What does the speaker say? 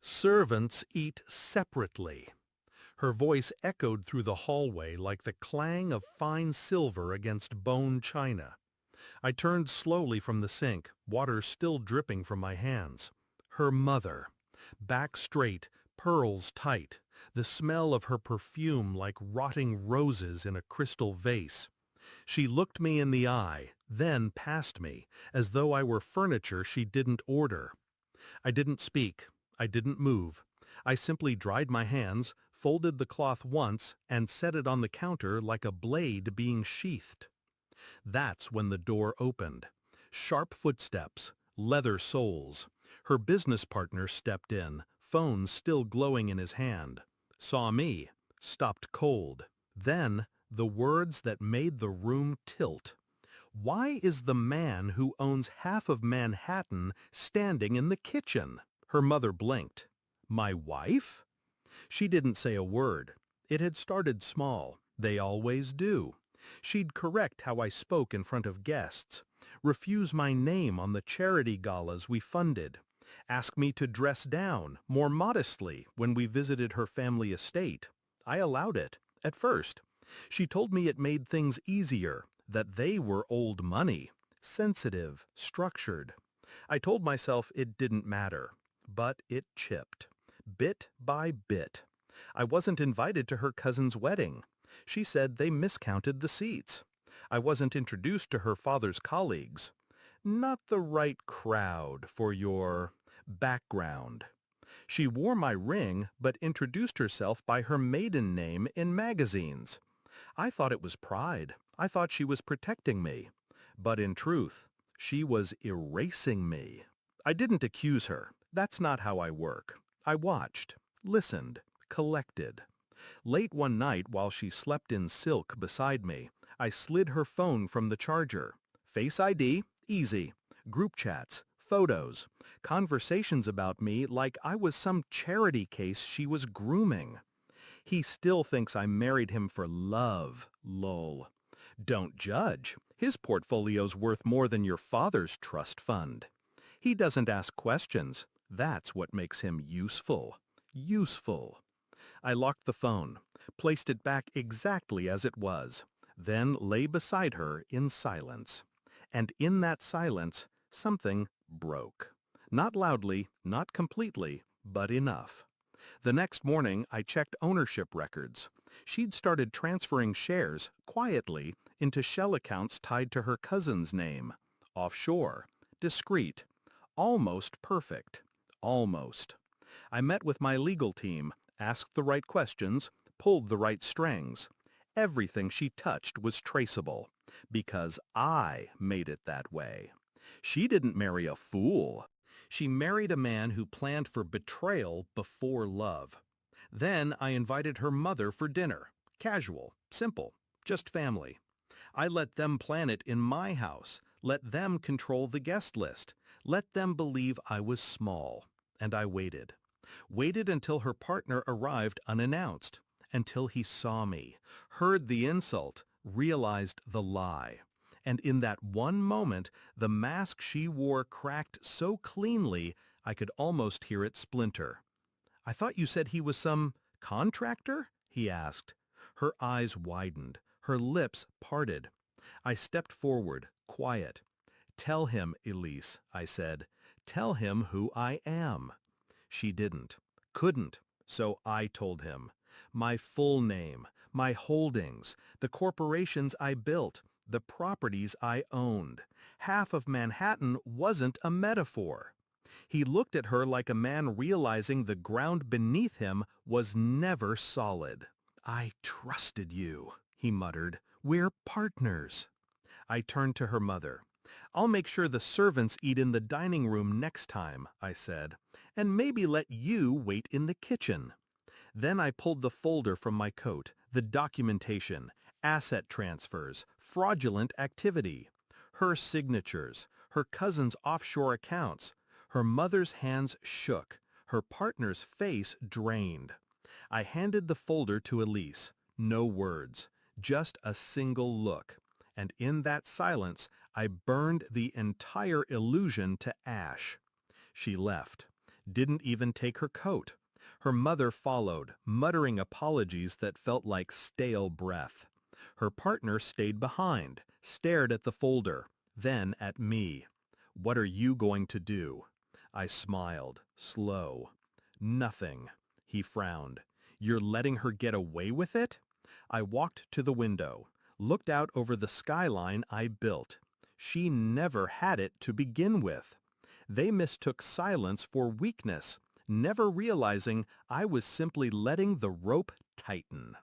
Servants eat separately. Her voice echoed through the hallway like the clang of fine silver against bone china. I turned slowly from the sink, water still dripping from my hands. Her mother. Back straight, pearls tight, the smell of her perfume like rotting roses in a crystal vase. She looked me in the eye, then past me, as though I were furniture she didn't order. I didn't speak. I didn't move. I simply dried my hands, folded the cloth once, and set it on the counter like a blade being sheathed. That's when the door opened. Sharp footsteps, leather soles. Her business partner stepped in, phone still glowing in his hand. Saw me, stopped cold. Then, the words that made the room tilt. Why is the man who owns half of Manhattan standing in the kitchen? Her mother blinked. My wife? She didn't say a word. It had started small. They always do. She'd correct how I spoke in front of guests, refuse my name on the charity galas we funded, ask me to dress down, more modestly, when we visited her family estate. I allowed it, at first. She told me it made things easier, that they were old money, sensitive, structured. I told myself it didn't matter, but it chipped, bit by bit. I wasn't invited to her cousin's wedding. She said they miscounted the seats. I wasn't introduced to her father's colleagues. Not the right crowd for your background. She wore my ring, but introduced herself by her maiden name in magazines. I thought it was pride. I thought she was protecting me. But in truth, she was erasing me. I didn't accuse her. That's not how I work. I watched, listened, collected. Late one night while she slept in silk beside me, I slid her phone from the charger. Face ID, easy. Group chats, photos, conversations about me like I was some charity case she was grooming. He still thinks I married him for love, lol. Don't judge. His portfolio's worth more than your father's trust fund. He doesn't ask questions. That's what makes him useful. Useful. I locked the phone, placed it back exactly as it was, then lay beside her in silence. And in that silence, something broke. Not loudly, not completely, but enough. The next morning, I checked ownership records. She'd started transferring shares, quietly, into shell accounts tied to her cousin's name. Offshore. Discreet. Almost perfect. Almost. I met with my legal team, asked the right questions, pulled the right strings. Everything she touched was traceable, because I made it that way. She didn't marry a fool. She married a man who planned for betrayal before love. Then I invited her mother for dinner. Casual, simple, just family. I let them plan it in my house, let them control the guest list, let them believe I was small. And I waited. Waited until her partner arrived unannounced, until he saw me, heard the insult, realized the lie. And in that one moment, the mask she wore cracked so cleanly I could almost hear it splinter. I thought you said he was some contractor? He asked. Her eyes widened, her lips parted. I stepped forward, quiet. Tell him, Elise, I said. Tell him who I am. She didn't, couldn't, so I told him. My full name, my holdings, the corporations I built, the properties I owned. Half of Manhattan wasn't a metaphor. He looked at her like a man realizing the ground beneath him was never solid. I trusted you, he muttered. We're partners. I turned to her mother. I'll make sure the servants eat in the dining room next time, I said, and maybe let you wait in the kitchen. Then I pulled the folder from my coat, the documentation, asset transfers, fraudulent activity, her signatures, her cousin's offshore accounts. Her mother's hands shook, her partner's face drained. I handed the folder to Elise. No words, just a single look. And in that silence, I burned the entire illusion to ash. She left. Didn't even take her coat. Her mother followed, muttering apologies that felt like stale breath. Her partner stayed behind, stared at the folder, then at me. "What are you going to do?" I smiled, slow. "Nothing." He frowned. "You're letting her get away with it?" I walked to the window, looked out over the skyline I built. She never had it to begin with. They mistook silence for weakness, never realizing I was simply letting the rope tighten.